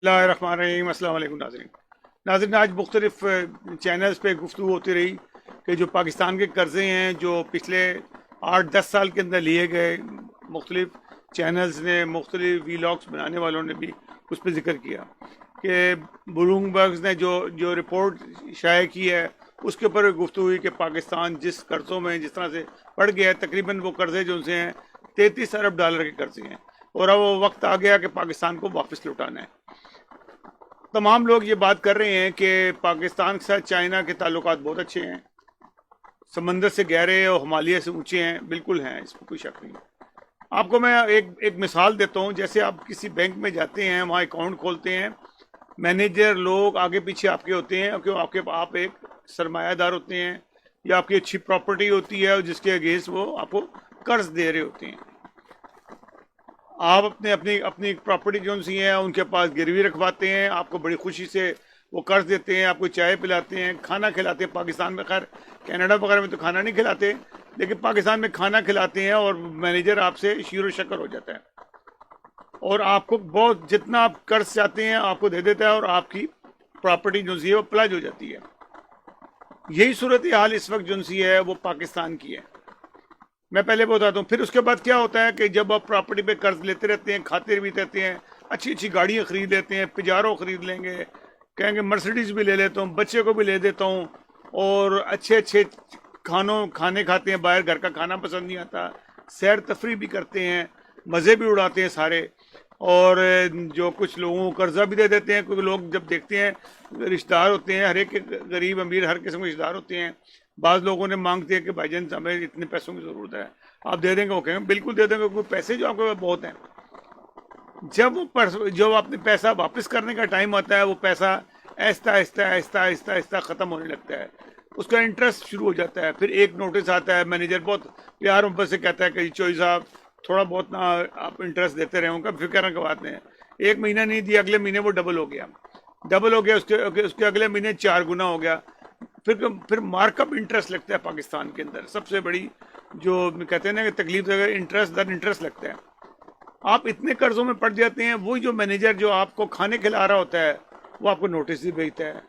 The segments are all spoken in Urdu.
بسم اللہ الرحمن الرحیم۔ السلام علیکم ناظرین، آج مختلف چینلز پہ گفتگو ہوتی رہی کہ جو پاکستان کے قرضے ہیں جو پچھلے 8-10 سال کے اندر لیے گئے، مختلف چینلز نے، مختلف ویلاگس بنانے والوں نے بھی اس پہ ذکر کیا کہ بلومبرگز نے جو رپورٹ شائع کی ہے اس کے اوپر گفتگو ہوئی کہ پاکستان جس قرضوں میں جس طرح سے پڑ گیا ہے، تقریباً وہ قرضے جو ان سے ہیں $33 ارب کے قرضے ہیں، اور اب وہ وقت آ گیا کہ پاکستان کو واپس لوٹانا ہے۔ تمام لوگ یہ بات کر رہے ہیں کہ پاکستان کے ساتھ چائنا کے تعلقات بہت اچھے ہیں، سمندر سے گہرے اور ہمالیہ سے اونچے ہیں، بالکل ہیں، اس میں کوئی شک نہیں۔ آپ کو میں ایک مثال دیتا ہوں۔ جیسے آپ کسی بینک میں جاتے ہیں، وہاں اکاؤنٹ کھولتے ہیں، مینیجر لوگ آگے پیچھے آپ کے ہوتے ہیں کیونکہ آپ ایک سرمایہ دار ہوتے ہیں یا آپ کی اچھی پراپرٹی ہوتی ہے اور جس کے اگینسٹ وہ آپ کو قرض دے رہے ہوتے ہیں۔ آپ اپنی پراپرٹی جو سی ہیں ان کے پاس گروی رکھواتے ہیں، آپ کو بڑی خوشی سے وہ قرض دیتے ہیں، آپ کو چائے پلاتے ہیں، کھانا کھلاتے ہیں۔ پاکستان میں خیر کینیڈا وغیرہ میں تو کھانا نہیں کھلاتے، لیکن پاکستان میں کھانا کھلاتے ہیں اور مینیجر آپ سے شیر و شکر ہو جاتا ہے اور آپ کو بہت جتنا آپ قرض چاہتے ہیں آپ کو دے دیتا ہے اور آپ کی پراپرٹی جو سی ہے وہ پلاج ہو جاتی ہے۔ یہی صورتحال اس وقت جو سی ہے وہ پاکستان کی ہے۔ میں پہلے بتاتا ہوں، پھر اس کے بعد کیا ہوتا ہے کہ جب آپ پراپرٹی پہ قرض لیتے رہتے ہیں، کھاتے بھی رہتے ہیں، اچھی اچھی گاڑیاں خرید لیتے ہیں، پجارو خرید لیں گے، کہیں گے مرسیڈیز بھی لے لیتا ہوں، بچے کو بھی لے دیتا ہوں، اور اچھے اچھے کھانے کھاتے ہیں، باہر گھر کا کھانا پسند نہیں آتا، سیر تفریح بھی کرتے ہیں، مزے بھی اڑاتے ہیں سارے، اور جو کچھ لوگوں کو قرضہ بھی دے دیتے ہیں۔ کچھ لوگ جب دیکھتے ہیں، رشتہ دار ہوتے ہیں، ہر ایک غریب امیر ہر قسم کے رشتہ دار ہوتے ہیں، بعض لوگوں نے مانگتے ہیں کہ بھائی جان ہمیں اتنے پیسوں کی ضرورت ہے، آپ دے دیں گے؟ وہ کہیں گے بالکل دے دیں گے، کوئی پیسے جو آپ کے پاس بہت ہیں۔ جب اپنے پیسہ واپس کرنے کا ٹائم آتا ہے، وہ پیسہ آہستہ آہستہ آہستہ آہستہ آہستہ ختم ہونے لگتا ہے، اس کا انٹرسٹ شروع ہو جاتا ہے۔ پھر ایک نوٹس آتا ہے، مینیجر بہت پیار محبت سے کہتا ہے کہ چوئی صاحب تھوڑا بہت نہ آپ انٹرسٹ دیتے رہے ہوں گا، فکر نہ بات نہیں۔ ایک مہینہ نہیں دیا، اگلے مہینے وہ ڈبل ہو گیا، اس کے اگلے مہینے 4 گنا ہو گیا۔ پھر مارک اپ انٹرسٹ لگتا ہے پاکستان کے اندر۔ سب سے بڑی جو کہتے ہیں نا کہ تکلیف انٹرسٹ در انٹرسٹ لگتا ہے۔ آپ اتنے قرضوں میں پڑ جاتے ہیں، وہی جو مینیجر جو آپ کو کھانے کھلا رہا ہوتا ہے وہ آپ کو نوٹس بھی بھیجتا ہے۔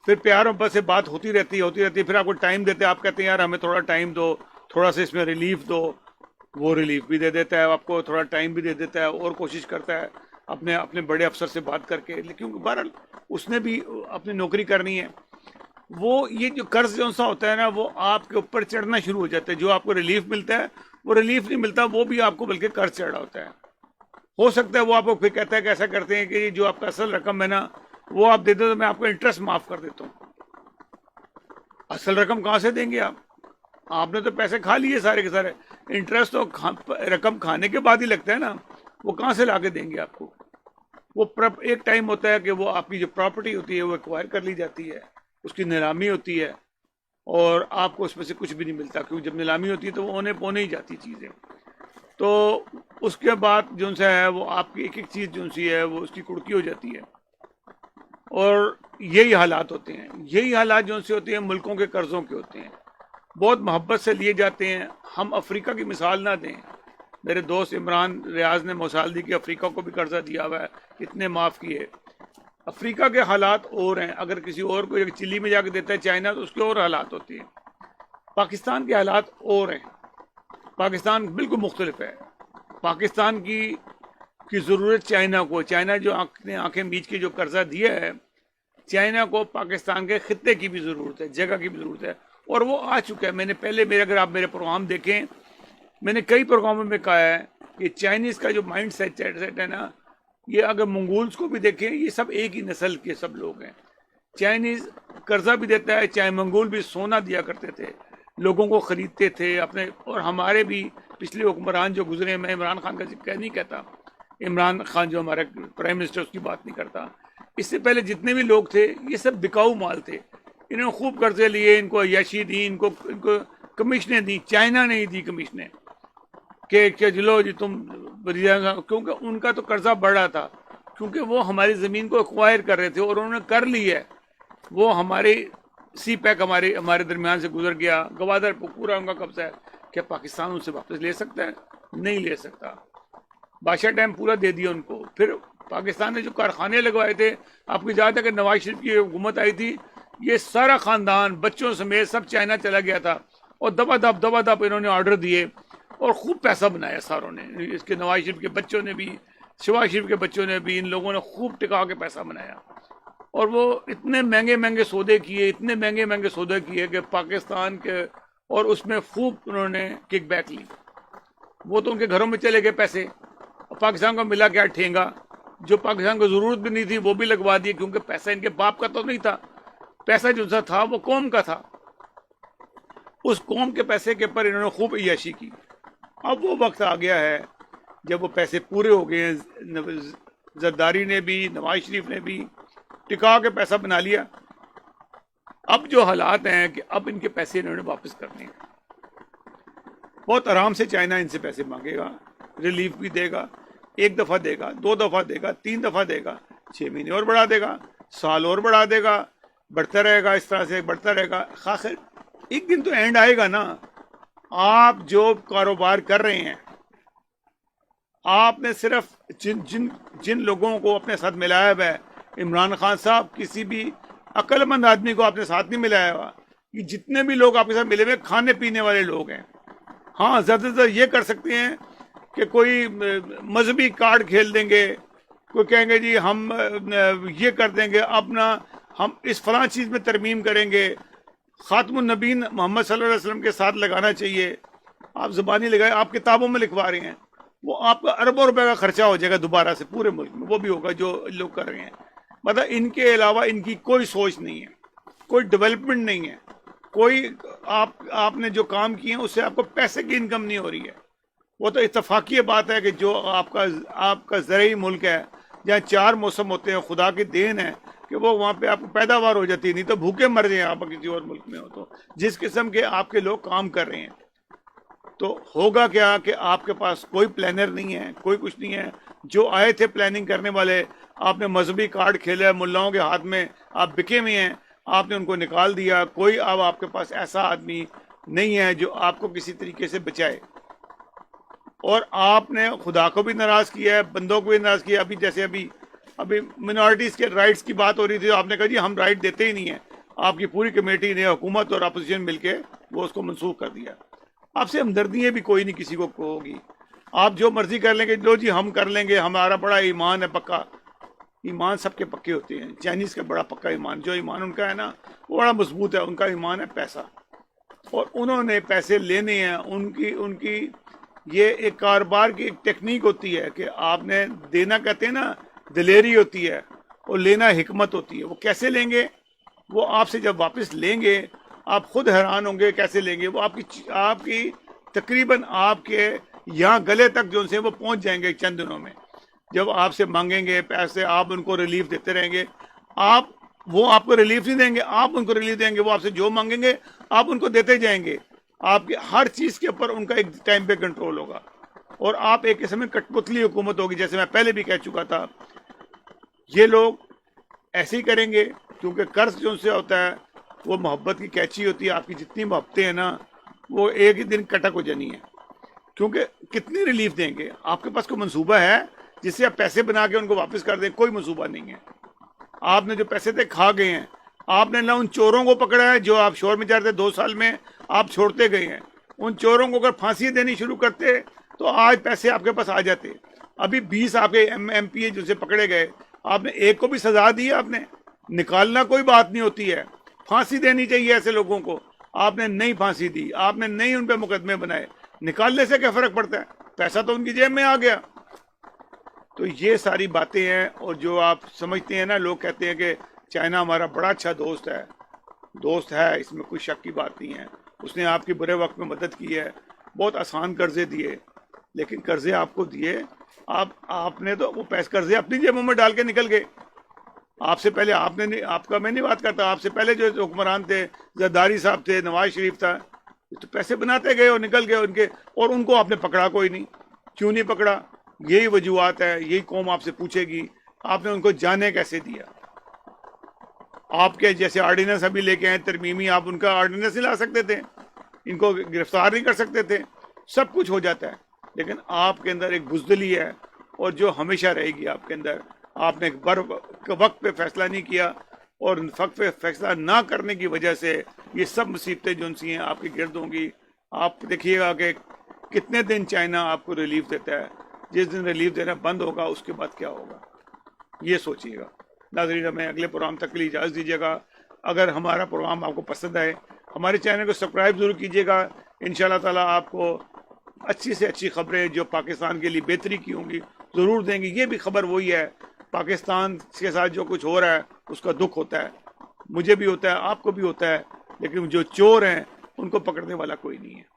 پھر پیار محبت سے بات ہوتی رہتی ہے، پھر آپ کو ٹائم دیتے ہیں، آپ کہتے ہیں یار ہمیں تھوڑا ٹائم دو، تھوڑا سا اس میں ریلیف دو، وہ ریلیف بھی دے دیتا ہے، آپ کو تھوڑا ٹائم بھی دے دیتا ہے، اور کوشش کرتا ہے اپنے بڑے افسر سے بات کر کے، لیکن بہرحال اس نے بھی اپنی نوکری کرنی ہے۔ وہ یہ جو قرض جو سا ہوتا ہے نا، وہ آپ کے اوپر چڑھنا شروع ہو جاتا ہے۔ جو آپ کو ریلیف ملتا ہے وہ ریلیف نہیں ملتا، وہ بھی آپ کو بلکہ قرض چڑھا ہوتا ہے۔ ہو سکتا ہے وہ آپ کو پھر کہتا ہے کہ ایسا کرتے ہیں کہ جو آپ کا اصل رقم ہے نا وہ آپ دے دو تو میں آپ کو انٹرسٹ معاف کر دیتا ہوں۔ اصل رقم کہاں سے دیں گے آپ نے تو پیسے کھا لیے سارے کے سارے، انٹرسٹ تو رقم کھانے کے بعد ہی لگتا ہے نا، وہ کہاں سے لا کے دیں گے آپ کو؟ وہ ایک ٹائم ہوتا ہے کہ وہ آپ کی جو پراپرٹی ہوتی ہے وہ ایکوائر کر لی جاتی ہے، اس کی نیلامی ہوتی ہے، اور آپ کو اس میں سے کچھ بھی نہیں ملتا، کیونکہ جب نیلامی ہوتی ہے تو وہ اونے پونے ہی جاتی چیزیں۔ تو اس کے بعد جو سے ہے وہ آپ کی ایک ایک چیز جو سی ہے وہ اس کی کڑکی ہو جاتی ہے، اور یہی حالات ہوتے ہیں۔ یہی حالات جو سے ہوتے ہیں ملکوں کے قرضوں کے ہوتے ہیں، بہت محبت سے لیے جاتے ہیں۔ ہم افریقہ کی مثال نہ دیں، میرے دوست عمران ریاض نے مثال دی کہ افریقہ کو بھی قرضہ دیا ہوا ہے، اتنے معاف کیے۔ افریقہ کے حالات اور ہیں، اگر کسی اور کو چلی میں جا کے دیتا ہے چائنا تو اس کے اور حالات ہوتے ہیں۔ پاکستان کے حالات اور ہیں، پاکستان بالکل مختلف ہے۔ پاکستان کی ضرورت چائنا کو، چائنا جو آنکھیں میچ کے جو قرضہ دیا ہے، چائنا کو پاکستان کے خطے کی بھی ضرورت ہے، جگہ کی بھی ضرورت ہے، اور وہ آ چکا ہے۔ میں نے پہلے اگر آپ میرے پروگرام دیکھیں، میں نے کئی پروگراموں میں کہا ہے کہ چائنیز کا جو مائنڈ سیٹ ہے نا، یہ اگر منگولز کو بھی دیکھیں یہ سب ایک ہی نسل کے سب لوگ ہیں۔ چائنیز قرضہ بھی دیتا ہے، چاہے منگول بھی سونا دیا کرتے تھے، لوگوں کو خریدتے تھے اپنے، اور ہمارے بھی پچھلے حکمران جو گزرے، میں عمران خان کا ذکر نہیں کہتا، عمران خان جو ہمارا پرائم منسٹر اس کی بات نہیں کرتا، اس سے پہلے جتنے بھی لوگ تھے یہ سب بکاؤ مال تھے، انہوں نے خوب قرضے لیے، ان کو عیاشی دی، ان کو کمیشنیں دی، چائنا نے ہی دی کمیشنیں کہ چلو جی تم، کیونکہ ان کا تو قرضہ بڑھ رہا تھا، کیونکہ وہ ہماری زمین کو ایکوائر کر رہے تھے اور انہوں نے کر لی ہے۔ وہ ہمارے سی پیک ہمارے درمیان سے گزر گیا، گوادر پورا ان کا قبضہ ہے۔ کیا پاکستان ان سے واپس لے سکتا ہے؟ نہیں لے سکتا۔ بادشاہ ڈیم پورا دے دیا ان کو، پھر پاکستان نے جو کارخانے لگوائے تھے، آپ کو یاد ہے کہ نواز شریف کی حکومت آئی تھی، یہ سارا خاندان بچوں سمیت سب چائنا چلا گیا تھا، اور دبا دب انہوں نے آرڈر دیے اور خوب پیسہ بنایا ساروں نے، اس کے نواز شریف کے بچوں نے بھی، شہباز شریف کے بچوں نے بھی، ان لوگوں نے خوب ٹکا کے پیسہ بنایا، اور وہ اتنے مہنگے سودے کیے کہ پاکستان کے، اور اس میں خوب انہوں نے کک بیک لی، وہ تو ان کے گھروں میں چلے گئے پیسے، پاکستان کو ملا کیا ٹھینگا، جو پاکستان کو ضرورت بھی نہیں تھی وہ بھی لگوا دیے، کیونکہ پیسہ ان کے باپ کا تو نہیں تھا، پیسہ جو تھا وہ قوم کا تھا، اس قوم کے پیسے کے پر انہوں نے خوب عیاشی کی۔ اب وہ وقت آ گیا ہے جب وہ پیسے پورے ہو گئے ہیں، زرداری نے بھی، نواز شریف نے بھی ٹکا کے پیسہ بنا لیا، اب جو حالات ہیں کہ اب ان کے پیسے انہوں نے واپس کرنے ہیں، بہت آرام سے چائنا ان سے پیسے مانگے گا، ریلیف بھی دے گا، 1 دفعہ دے گا، 2 دفعہ دے گا، 3 دفعہ دے گا، 6 مہینے اور بڑھا دے گا، سال اور بڑھا دے گا، بڑھتا رہے گا، اس طرح سے بڑھتا رہے گا، آخر ایک دن تو اینڈ آئے گا نا۔ آپ جو کاروبار کر رہے ہیں، آپ نے صرف جن لوگوں کو اپنے ساتھ ملایا ہوا ہے، عمران خان صاحب، کسی بھی عقل مند آدمی کو آپ نے ساتھ نہیں ملایا ہوا، یہ جتنے بھی لوگ آپ کے ساتھ ملے ہوئے کھانے پینے والے لوگ ہیں۔ ہاں زیادہ سے زیادہ یہ کر سکتے ہیں کہ کوئی مذہبی کارڈ کھیل دیں گے، کوئی کہیں گے جی ہم یہ کر دیں گے، اپنا ہم اس فلاں چیز میں ترمیم کریں گے، خاتم النبیین محمد صلی اللہ علیہ وسلم کے ساتھ لگانا چاہیے، آپ زبانی لگائے، آپ کتابوں میں لکھوا رہے ہیں، وہ آپ کا اربوں روپے کا خرچہ ہو جائے گا دوبارہ سے پورے ملک میں، وہ بھی ہوگا جو لوگ کر رہے ہیں، مطلب ان کے علاوہ ان کی کوئی سوچ نہیں ہے، کوئی ڈیولپمنٹ نہیں ہے، کوئی آپ نے جو کام کیے ہیں اس سے آپ کو پیسے کی انکم نہیں ہو رہی ہے۔ وہ تو اتفاقی بات ہے کہ جو آپ کا زرعی ملک ہے، جہاں 4 موسم ہوتے ہیں، خدا کی دین ہے کہ وہ وہاں پہ آپ کو پیداوار ہو جاتی ہے، نہیں تو بھوکے مر جائیں آپ کسی اور ملک میں ہو تو، جس قسم کے آپ کے لوگ کام کر رہے ہیں۔ تو ہوگا کیا کہ آپ کے پاس کوئی پلانر نہیں ہے، کوئی کچھ نہیں ہے، جو آئے تھے پلاننگ کرنے والے، آپ نے مذہبی کارڈ کھیلا ہے، ملاؤں کے ہاتھ میں آپ بکے ہوئے ہیں، آپ نے ان کو نکال دیا، کوئی اب آپ کے پاس ایسا آدمی نہیں ہے جو آپ کو کسی طریقے سے بچائے، اور آپ نے خدا کو بھی ناراض کیا ہے، بندوں کو بھی ناراض کیا ہے۔ ابھی منارٹیز کے رائٹس کی بات ہو رہی تھی، آپ نے کہا جی ہم رائٹ دیتے ہی نہیں ہیں، آپ کی پوری کمیٹی نے، حکومت اور اپوزیشن مل کے وہ اس کو منسوخ کر دیا۔ آپ سے ہمدردی بھی کوئی نہیں کسی کو ہوگی، آپ جو مرضی کر لیں گے، لو جی ہم کر لیں گے، ہمارا بڑا ایمان ہے پکا، ایمان سب کے پکے ہوتے ہیں، چائنیز کا بڑا پکا ایمان، جو ایمان ان کا ہے نا وہ بڑا مضبوط ہے، ان کا ایمان ہے پیسہ، اور انہوں نے پیسے لینے ہیں، ان کی یہ ایک کاروبار کی ایک ٹیکنیک ہوتی ہے کہ آپ نے دینا کہتے ہیں نا دلیری ہوتی ہے، اور لینا حکمت ہوتی ہے۔ وہ کیسے لیں گے؟ وہ آپ سے جب واپس لیں گے آپ خود حیران ہوں گے کیسے لیں گے، وہ آپ کی تقریباً آپ کے یہاں گلے تک جو ان سے وہ پہنچ جائیں گے چند دنوں میں، جب آپ سے مانگیں گے پیسے، آپ ان کو ریلیف دیتے رہیں گے، وہ آپ کو ریلیف نہیں دیں گے، آپ ان کو ریلیف دیں گے، وہ آپ سے جو مانگیں گے آپ ان کو دیتے جائیں گے، آپ کی ہر چیز کے اوپر ان کا ایک ٹائم پہ کنٹرول ہوگا، اور آپ ایک قسم میں کٹ پتلی حکومت ہوگی، جیسے میں پہلے بھی کہہ چکا تھا، یہ لوگ ایسے ہی کریں گے، کیونکہ قرض جو ان سے ہوتا ہے وہ محبت کی کیچی ہوتی ہے، آپ کی جتنی محبتیں ہیں نا وہ ایک ہی دن کٹک ہو جانی ہے، کیونکہ کتنی ریلیف دیں گے؟ آپ کے پاس کوئی منصوبہ ہے جس سے آپ پیسے بنا کے ان کو واپس کر دیں؟ کوئی منصوبہ نہیں ہے، آپ نے جو پیسے تھے کھا گئے ہیں، آپ نے نہ ان چوروں کو پکڑا ہے جو آپ شور میں جا رہے تھے 2 سال میں، آپ چھوڑتے گئے ہیں، ان چوروں کو اگر پھانسی دینی شروع کرتے تو آج پیسے آپ کے پاس آ جاتے۔ ابھی 20 آپ کے ایم پی جو سے پکڑے گئے، آپ نے ایک کو بھی سزا دی، آپ نے نکالنا کوئی بات نہیں ہوتی ہے، پھانسی دینی چاہیے ایسے لوگوں کو، آپ نے نہیں پھانسی دی، آپ نے نہیں ان پہ مقدمے بنائے، نکالنے سے کیا فرق پڑتا ہے؟ پیسہ تو ان کی جیب میں آ گیا۔ تو یہ ساری باتیں ہیں، اور جو آپ سمجھتے ہیں نا، لوگ کہتے ہیں کہ چائنا ہمارا بڑا اچھا دوست ہے، اس میں کوئی شک کی بات نہیں ہے، اس نے آپ کے برے وقت میں مدد کی ہے، بہت آسان قرضے دیے، لیکن قرضے آپ کو دیے، آپ نے تو وہ پیسے قرضے اپنی جیبوں میں ڈال کے نکل گئے۔ آپ سے پہلے آپ کا میں نہیں بات کرتا، آپ سے پہلے جو حکمران تھے، زرداری صاحب تھے، نواز شریف تھا، تو پیسے بناتے گئے اور نکل گئے ان کے، اور ان کو آپ نے پکڑا کوئی نہیں۔ کیوں نہیں پکڑا؟ یہی وجوہات ہے، یہی قوم آپ سے پوچھے گی، آپ نے ان کو جانے کیسے دیا؟ آپ کے جیسے آرڈیننس ابھی لے کے آئے ترمیمی، آپ ان کا آرڈیننس نہیں لا سکتے تھے، ان کو گرفتار نہیں کر سکتے تھے، سب کچھ ہو جاتا ہے، لیکن آپ کے اندر ایک بزدلی ہے، اور جو ہمیشہ رہے گی آپ کے اندر، آپ نے وقت پہ فیصلہ نہیں کیا، اور وقت پہ فیصلہ نہ کرنے کی وجہ سے یہ سب مصیبتیں جو سی ہیں آپ کے گرد ہوں گی۔ آپ دیکھیے گا کہ کتنے دن چائنا آپ کو ریلیف دیتا ہے، جس دن ریلیف دینا بند ہوگا اس کے بعد کیا ہوگا، یہ سوچیے گا۔ ناظرین، ہمیں اگلے پروگرام تک کے لیے اجازت دیجیے گا۔ اگر ہمارا پروگرام آپ کو پسند آئے، ہمارے چینل کو سبسکرائب ضرور کیجیے گا۔ انشاءاللہ تعالیٰ آپ کو اچھی سے اچھی خبریں جو پاکستان کے لیے بہتری کی ہوں گی ضرور دیں گے۔ یہ بھی خبر وہی ہے، پاکستان کے ساتھ جو کچھ ہو رہا ہے اس کا دکھ ہوتا ہے، مجھے بھی ہوتا ہے، آپ کو بھی ہوتا ہے، لیکن جو چور ہیں ان کو پکڑنے والا کوئی نہیں ہے۔